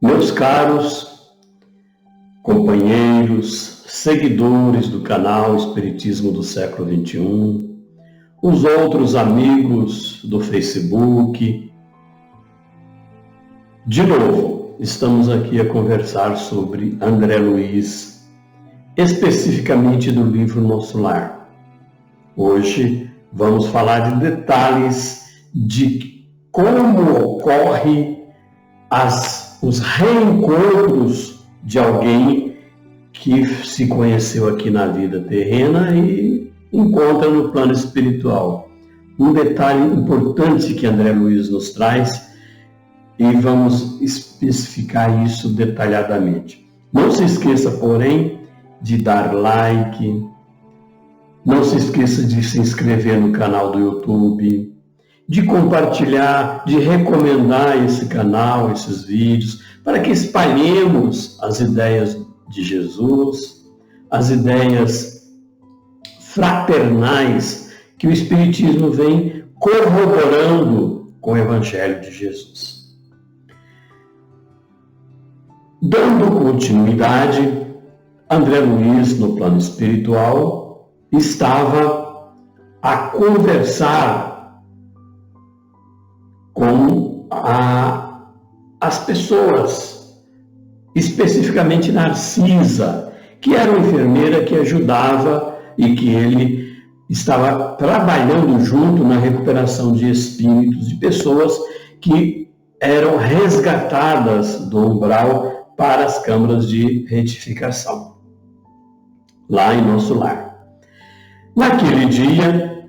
Meus caros companheiros, seguidores do canal Espiritismo do Século XXI, os outros amigos do Facebook, de novo, estamos aqui a conversar sobre André Luiz, especificamente do livro Nosso Lar. Hoje vamos falar de detalhes de como ocorre os reencontros de alguém que se conheceu aqui na vida terrena e encontra no plano espiritual. Um detalhe importante que André Luiz nos traz, e vamos especificar isso detalhadamente. Não se esqueça, porém, de dar like, não se esqueça de se inscrever no canal do YouTube, de compartilhar, de recomendar esse canal, esses vídeos, para que espalhemos as ideias de Jesus, as ideias fraternais que o Espiritismo vem corroborando com o Evangelho de Jesus. Dando continuidade, André Luiz, no plano espiritual, estava a conversar com as pessoas, especificamente Narcisa, que era uma enfermeira que ajudava e que ele estava trabalhando junto na recuperação de espíritos de pessoas que eram resgatadas do umbral para as câmaras de retificação, lá em Nosso Lar. Naquele dia,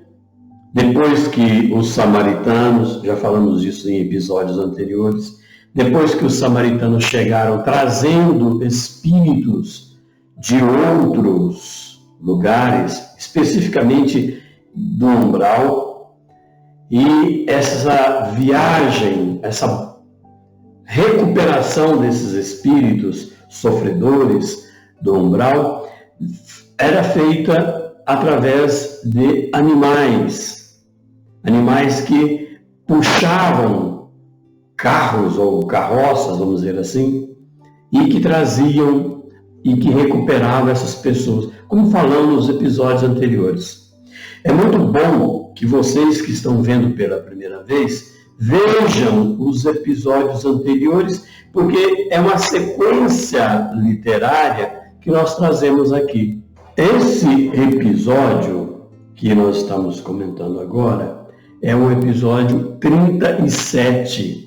depois que os samaritanos, já falamos disso em episódios anteriores, depois que os samaritanos chegaram trazendo espíritos de outros lugares, especificamente do umbral, e essa viagem, essa recuperação desses espíritos sofredores do umbral era feita através de animais que puxavam carros ou carroças, vamos dizer assim, e que traziam e que recuperavam essas pessoas, como falamos nos episódios anteriores. É muito bom que vocês que estão vendo pela primeira vez vejam os episódios anteriores, porque é uma sequência literária que nós trazemos aqui. Esse episódio que nós estamos comentando agora é o episódio 37.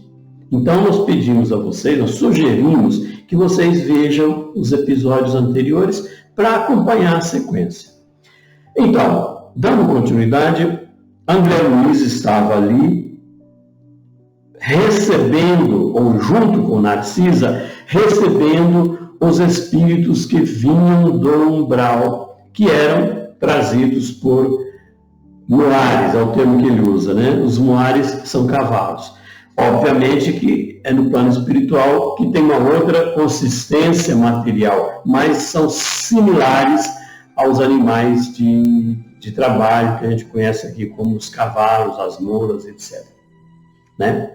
Então nós pedimos a vocês, nós sugerimos que vocês vejam os episódios anteriores para acompanhar a sequência. Então, dando continuidade, André Luiz estava ali recebendo, ou junto com Narcisa, recebendo os espíritos que vinham do umbral, que eram trazidos por muares, é o termo que ele usa, né? Os muares são cavalos. Obviamente que é no plano espiritual que tem uma outra consistência material, mas são similares aos animais de trabalho que a gente conhece aqui como os cavalos, as mulas, etc. Né?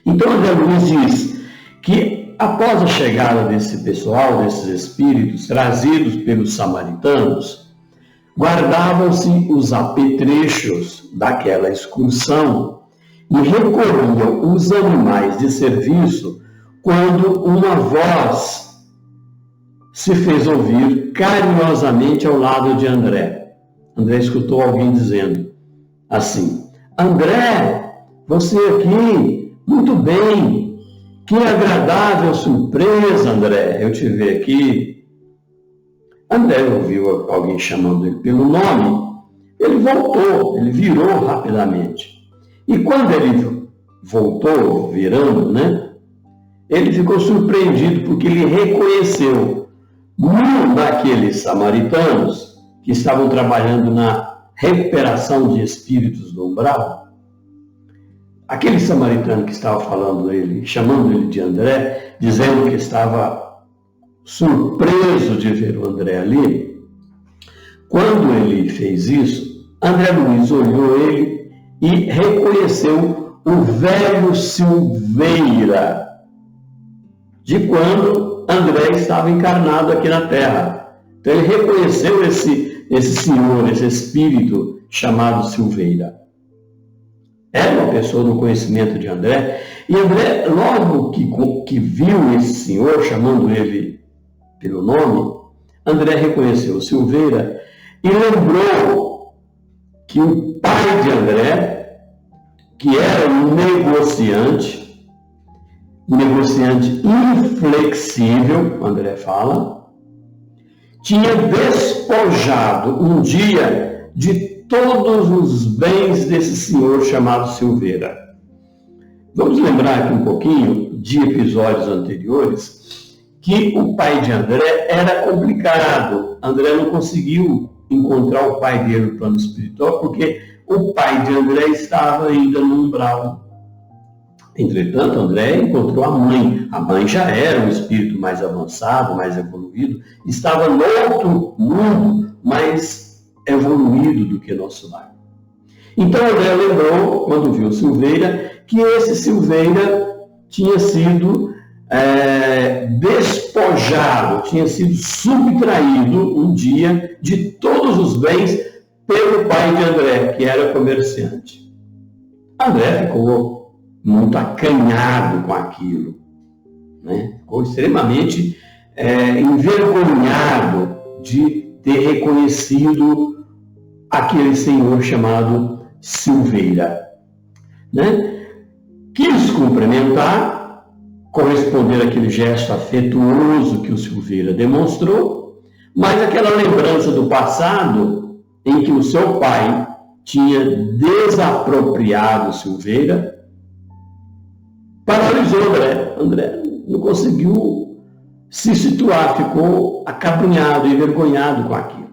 Então André Luiz diz que após a chegada desse pessoal, desses espíritos trazidos pelos samaritanos, guardavam-se os apetrechos daquela excursão e recolhiam os animais de serviço quando uma voz se fez ouvir carinhosamente ao lado de André. André escutou alguém dizendo assim: André, você aqui, muito bem, que agradável surpresa, André, eu te ver aqui. André ouviu alguém chamando ele pelo nome, ele voltou, ele virou rapidamente. E quando ele voltou, virando, né, ele ficou surpreendido porque ele reconheceu um daqueles samaritanos que estavam trabalhando na recuperação de espíritos do umbral. Aquele samaritano que estava falando ele, chamando ele de André, dizendo que estava surpreso de ver o André ali, quando ele fez isso, André Luiz olhou ele e reconheceu o velho Silveira, de quando André estava encarnado aqui na Terra. Então ele reconheceu esse senhor, esse espírito chamado Silveira. Era uma pessoa do conhecimento de André, e André, logo que viu esse senhor, chamando ele pelo nome, André reconheceu Silveira e lembrou que o pai de André, que era um negociante inflexível, André fala, tinha despojado um dia de todos os bens desse senhor chamado Silveira. Vamos lembrar aqui um pouquinho de episódios anteriores, que o pai de André era complicado. André não conseguiu encontrar o pai dele no plano espiritual, porque o pai de André estava ainda no umbral. Entretanto, André encontrou a mãe. A mãe já era um espírito mais avançado, mais evoluído, estava no outro mundo, mais evoluído do que nosso lar. Então André lembrou, quando viu Silveira, que esse Silveira tinha sido despojado, tinha sido subtraído um dia de todos os bens pelo pai de André, que era comerciante. André ficou muito acanhado com aquilo, né? Ficou extremamente envergonhado de ter reconhecido aquele senhor chamado Silveira, né? Quis cumprimentar, corresponder àquele gesto afetuoso que o Silveira demonstrou, mas aquela lembrança do passado em que o seu pai tinha desapropriado Silveira paralisou André não conseguiu se situar, ficou acabrunhado, envergonhado com aquilo.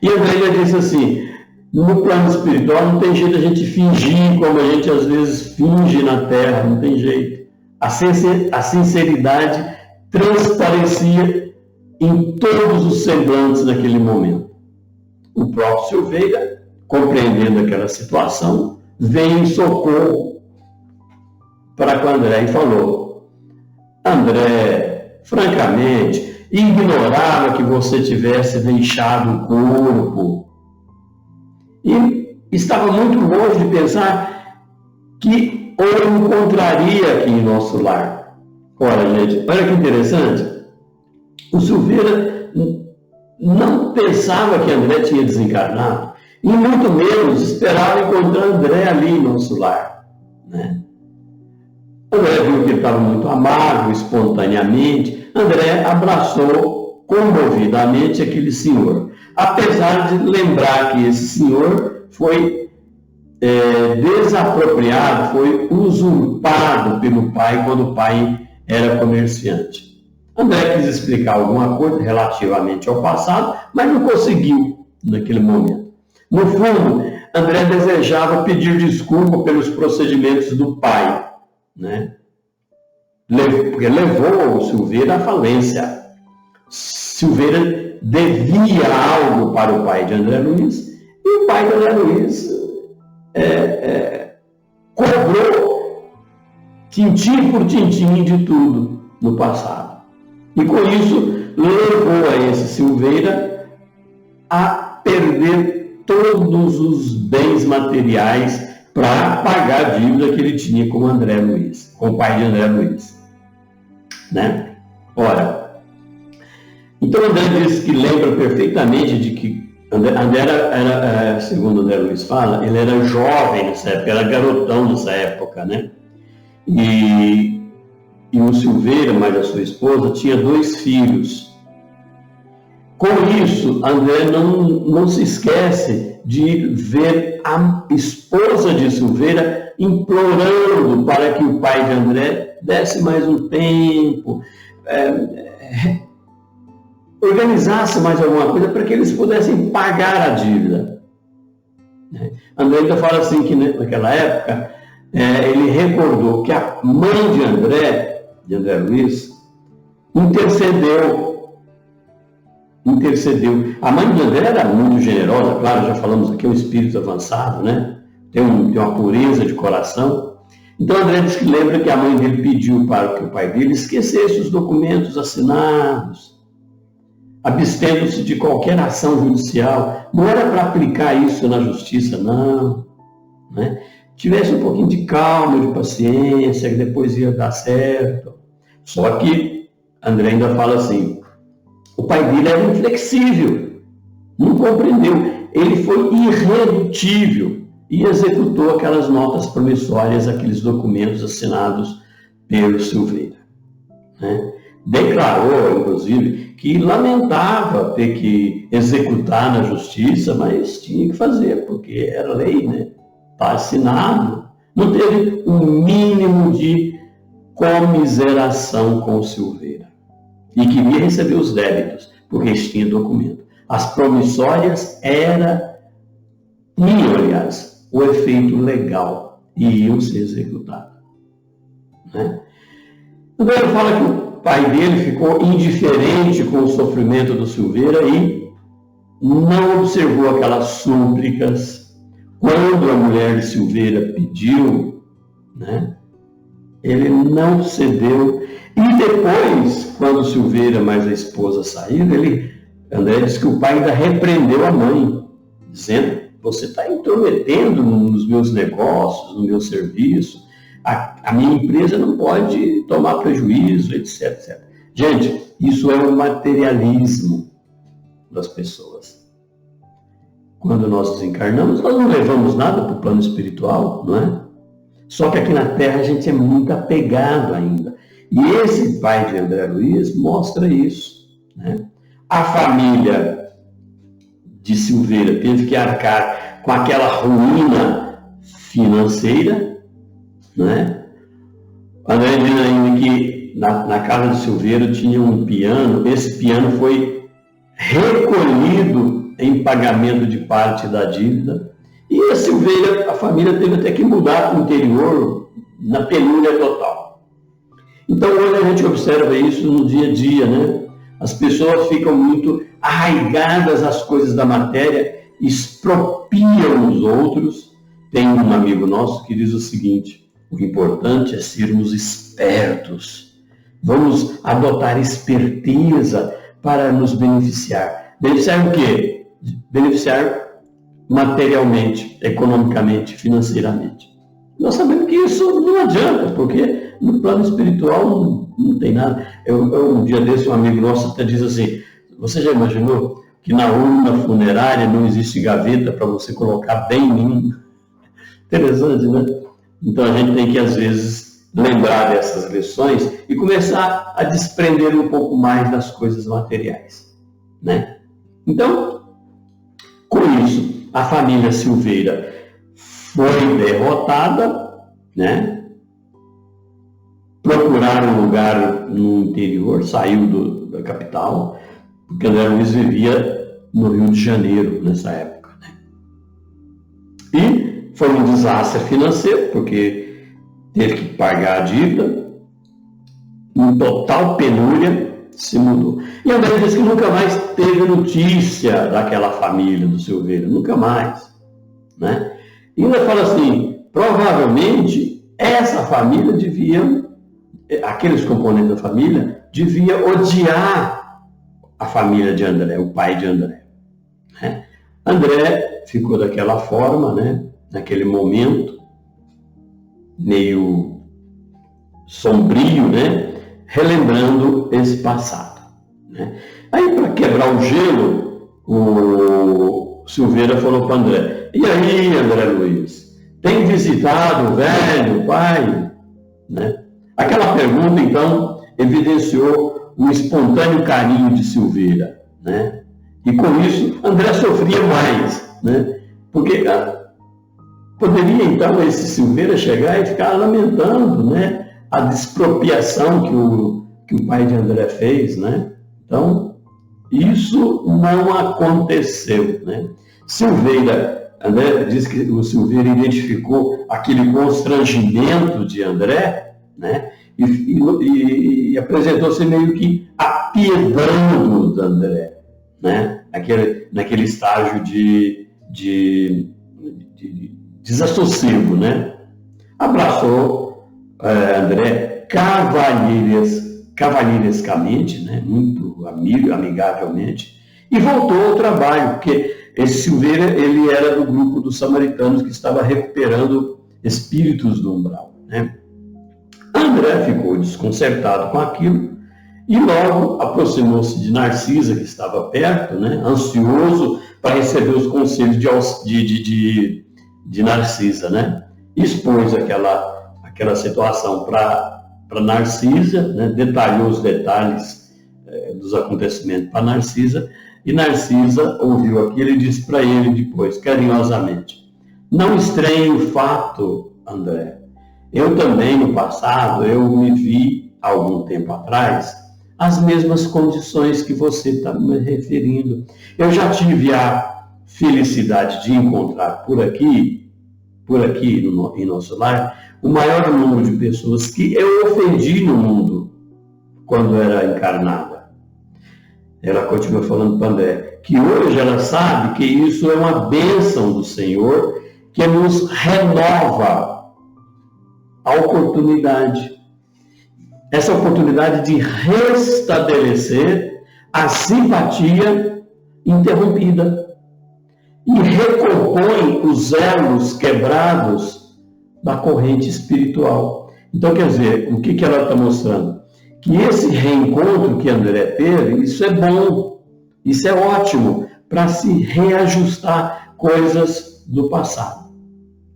E André disse assim: no plano espiritual não tem jeito a gente fingir como a gente às vezes finge na Terra, não tem jeito. A sinceridade transparecia em todos os semblantes naquele momento. O próprio Silveira, compreendendo aquela situação, veio em socorro para com André e falou: André, francamente, ignorava que você tivesse deixado o corpo. E estava muito longe de pensar que o encontraria aqui em nosso lar. Olha, gente, olha que interessante. O Silveira não pensava que André tinha desencarnado, e muito menos esperava encontrar André ali em nosso lar, né? André viu que ele estava muito amável, espontaneamente. André abraçou comovidamente aquele senhor, apesar de lembrar que esse senhor foi desapropriado, foi usurpado pelo pai quando o pai era comerciante. André quis explicar alguma coisa relativamente ao passado, mas não conseguiu naquele momento. No fundo, André desejava pedir desculpa pelos procedimentos do pai, né? Porque levou o Silveira à falência. Silveira devia algo para o pai de André Luiz, e o pai de André Luiz cobrou tintim por tintim de tudo no passado. E com isso levou a esse Silveira a perder todos os bens materiais para pagar a dívida que ele tinha com André Luiz, com o pai de André Luiz, né? Ora, então André diz que lembra perfeitamente de que André era, segundo André Luiz fala, ele era jovem nessa época, era garotão nessa época, né? E o Silveira, mais a sua esposa, tinha 2 filhos. Com isso, André não se esquece de ver a esposa de Silveira implorando para que o pai de André desse mais um tempo, organizasse mais alguma coisa para que eles pudessem pagar a dívida. André ainda fala assim que naquela época ele recordou que a mãe de André Luiz, intercedeu. A mãe de André era muito generosa, claro, já falamos aqui, é um espírito avançado, né? Tem uma pureza de coração. Então André diz que lembra que a mãe dele pediu para que o pai dele esquecesse os documentos assinados, abstendo-se de qualquer ação judicial. Não era para aplicar isso na justiça, não. Né? Tivesse um pouquinho de calma, de paciência, que depois ia dar certo. Só que André ainda fala assim, o pai dele era inflexível, não compreendeu. Ele foi irredutível e executou aquelas notas promissórias, aqueles documentos assinados pelo Silveira. Né? Declarou, inclusive, que lamentava ter que executar na justiça, mas tinha que fazer, porque era lei, né? Está assinado. Não teve um mínimo de comiseração com o Silveira. E queria receber os débitos, porque eles tinham documento. As promissórias tinham, aliás, o efeito legal e iam ser executadas. Né? Então ele fala que o pai dele ficou indiferente com o sofrimento do Silveira e não observou aquelas súplicas. Quando a mulher de Silveira pediu, né, ele não cedeu. E depois, quando Silveira mais a esposa saíram, André disse que o pai ainda repreendeu a mãe, dizendo, você está intrometendo nos meus negócios, no meu serviço, a minha empresa não pode tomar prejuízo, etc, etc. Gente, isso é o materialismo das pessoas. Quando nós desencarnamos, nós não levamos nada para o plano espiritual, não é? Só que aqui na Terra a gente é muito apegado ainda. E esse pai de André Luiz mostra isso. Né? A família de Silveira teve que arcar com aquela ruína financeira. Né? André diz ainda que na casa de Silveira tinha um piano. Esse piano foi recolhido em pagamento de parte da dívida. E a Silveira, a família teve até que mudar para o interior, na penúria total. Então hoje a gente observa isso no dia a dia, né? As pessoas ficam muito arraigadas às coisas da matéria, expropriam os outros. Tem um amigo nosso que diz o seguinte, o importante é sermos espertos. Vamos adotar esperteza para nos beneficiar. Beneficiar o quê? Beneficiar materialmente, economicamente, financeiramente. Nós sabemos que isso não adianta, porque no plano espiritual não tem nada. Um dia desse, um amigo nosso até diz assim, você já imaginou que na urna funerária não existe gaveta para você colocar bem nenhum? Interessante, né? Então a gente tem que, às vezes, lembrar dessas lições e começar a desprender um pouco mais das coisas materiais. Né? Então, com isso, a família Silveira foi derrotada, né? Procuraram um lugar no interior, saiu da capital, porque André Luiz vivia no Rio de Janeiro nessa época. Né? E foi um desastre financeiro, porque teve que pagar a dívida, em total penúria, se mudou. E André disse que nunca mais teve notícia daquela família do Silveira, nunca mais. Né? E ainda fala assim, provavelmente essa família aqueles componentes da família, devia odiar a família de André, o pai de André. Né? André ficou daquela forma, né? Naquele momento, meio sombrio, né? Relembrando esse passado. Né? Aí, para quebrar o gelo, o Silveira falou para André, e aí, André Luiz, tem visitado o velho pai? Né? Aquela pergunta, então, evidenciou um espontâneo carinho de Silveira. Né? E com isso, André sofria mais. Né? Porque poderia, então, esse Silveira chegar e ficar lamentando, né? A despropriação que o pai de André fez, né? Então, isso não aconteceu, né? André diz que o Silveira identificou aquele constrangimento de André, né? E apresentou-se meio que apiedando de André, né? Naquele estágio de desassossego, né? Abraçou André, cavalheirescamente, né, muito amigavelmente, e voltou ao trabalho, porque esse Silveira, ele era do grupo dos samaritanos que estava recuperando espíritos do umbral, né? André ficou desconcertado com aquilo e logo aproximou-se de Narcisa, que estava perto, né, ansioso para receber os conselhos de Narcisa, né? Expôs aquela situação para Narcisa, né? Detalhou os detalhes dos acontecimentos para Narcisa, e Narcisa ouviu aquilo e disse para ele depois, carinhosamente: não estranhe o fato, André. Eu também, no passado, eu me vi, há algum tempo atrás, as mesmas condições que você está me referindo. Eu já tive a felicidade de encontrar por aqui em nosso lar, o maior número de pessoas que eu ofendi no mundo quando era encarnada. Ela continua falando para André, que hoje ela sabe que isso é uma bênção do Senhor, que nos renova a oportunidade. Essa oportunidade de restabelecer a simpatia interrompida e recompõe os elos quebrados da corrente espiritual. Então, quer dizer, o que ela está mostrando? Que esse reencontro que André teve, isso é bom, isso é ótimo, para se reajustar coisas do passado,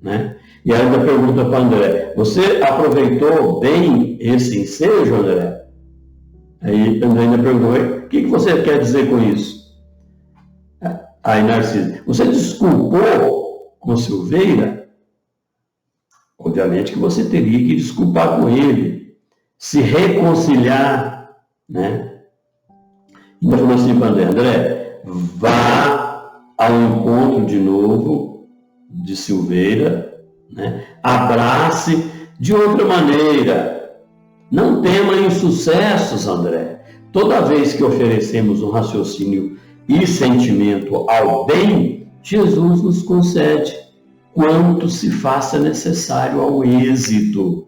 né? E ainda pergunta para André, você aproveitou bem esse ensejo, André? Aí André ainda perguntou, o que você quer dizer com isso? Aí Narciso, você desculpou com Silveira? Obviamente que você teria que desculpar com ele, se reconciliar, né? Ainda falou assim para André, vá ao encontro de novo de Silveira, né? Abrace de outra maneira. Não tema insucessos, André. Toda vez que oferecemos um raciocínio e sentimento ao bem, Jesus nos concede quanto se faça necessário ao êxito.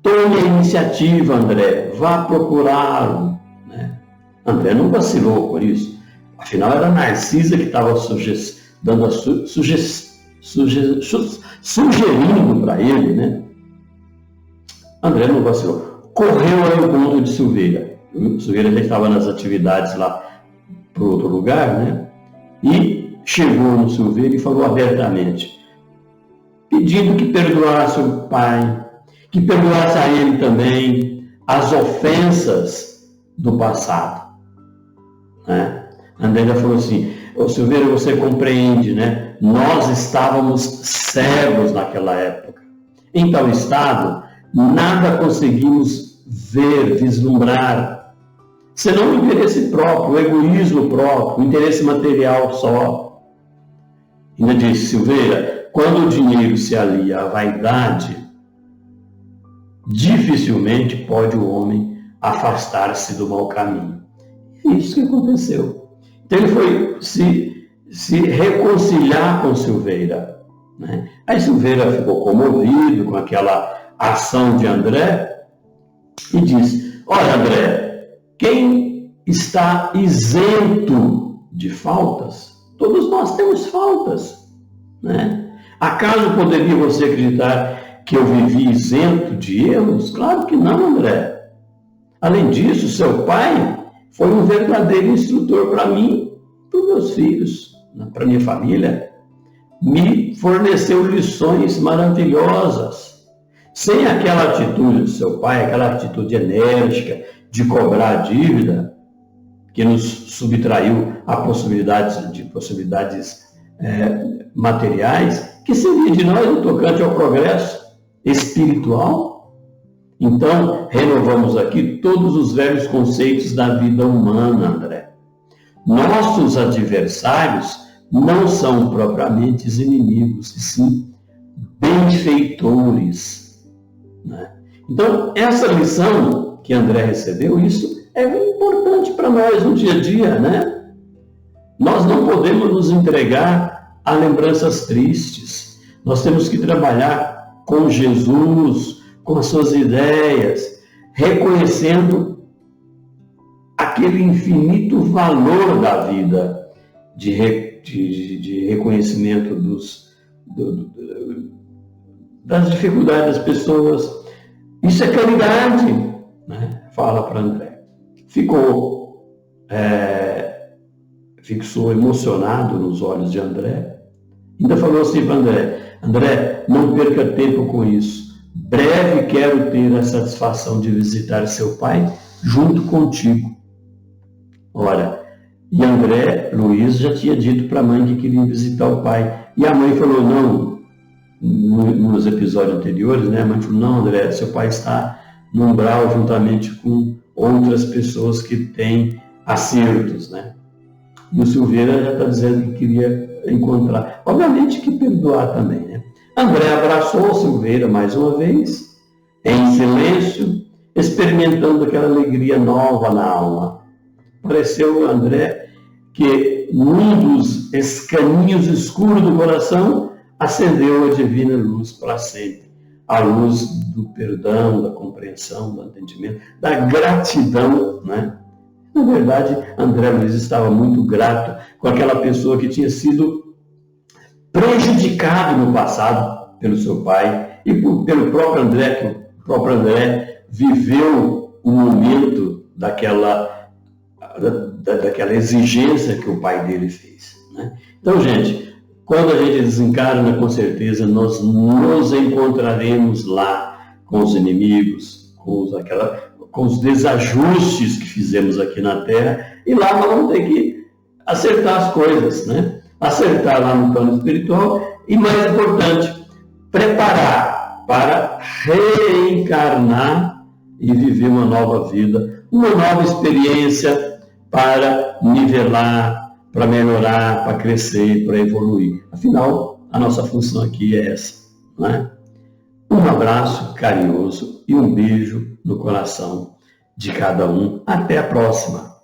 Tome a iniciativa, André, vá procurá-lo, né? André não vacilou por isso. Afinal, era a Narcisa que estava sugerindo para ele, né? André não vacilou. Correu ao encontro de Silveira. Silveira já estava nas atividades lá para outro lugar, né? E chegou no Silveira e falou abertamente, pedindo que perdoasse o pai, que perdoasse a ele também as ofensas do passado, né? André já falou assim, Silveira, você compreende, né? Nós estávamos cegos naquela época. Em tal estado, nada conseguimos ver, vislumbrar, senão o interesse próprio, o egoísmo próprio, o interesse material só. Ainda disse, Silveira, quando o dinheiro se alia à vaidade, dificilmente pode o homem afastar-se do mau caminho. É isso que aconteceu. Então ele foi se reconciliar com Silveira, né? Aí Silveira ficou comovido com aquela ação de André e disse, olha André, quem está isento de faltas, todos nós temos faltas, né? Acaso poderia você acreditar que eu vivi isento de erros? Claro que não, André. Além disso, seu pai foi um verdadeiro instrutor para mim, para os meus filhos, para minha família. Me forneceu lições maravilhosas. Sem aquela atitude do seu pai, aquela atitude enérgica de cobrar a dívida, que nos subtraiu a possibilidades materiais, que seria de nós no tocante ao progresso espiritual? Então, renovamos aqui todos os velhos conceitos da vida humana, André. Nossos adversários não são propriamente inimigos, e sim benfeitores, né? Então, essa lição que André recebeu, isso é importante para nós no dia a dia, né? Nós não podemos nos entregar a lembranças tristes. Nós temos que trabalhar com Jesus, com as suas ideias, reconhecendo aquele infinito valor da vida, de reconhecimento das dificuldades das pessoas. Isso é caridade, né? Fala para André. Fixou emocionado nos olhos de André. Ainda falou assim para André: André, não perca tempo com isso. Breve quero ter a satisfação de visitar seu pai junto contigo. Ora, e André Luiz já tinha dito para a mãe que queria visitar o pai. E a mãe falou: não, nos episódios anteriores, né? A mãe falou: não, André, seu pai está no umbral juntamente com outras pessoas que têm acertos, né? E o Silveira já está dizendo que queria encontrar. Obviamente que perdoar também, né? André abraçou o Silveira mais uma vez, em silêncio, experimentando aquela alegria nova na alma. Pareceu André que num dos escaninhos escuros do coração acendeu a divina luz para sempre. A luz do perdão, da compreensão, do entendimento, da gratidão, né? Na verdade, André Luiz estava muito grato com aquela pessoa que tinha sido prejudicado no passado pelo seu pai e pelo próprio André, que o próprio André viveu o momento daquela exigência que o pai dele fez, né? Então, gente, quando a gente desencarna, com certeza nós nos encontraremos lá com os inimigos, com os desajustes que fizemos aqui na Terra, e lá nós vamos ter que acertar as coisas, né? Acertar lá no plano espiritual e, mais importante, preparar para reencarnar e viver uma nova vida, uma nova experiência para nivelar, para melhorar, para crescer, para evoluir. Afinal, a nossa função aqui é essa, né? Um abraço carinhoso e um beijo no coração de cada um. Até a próxima!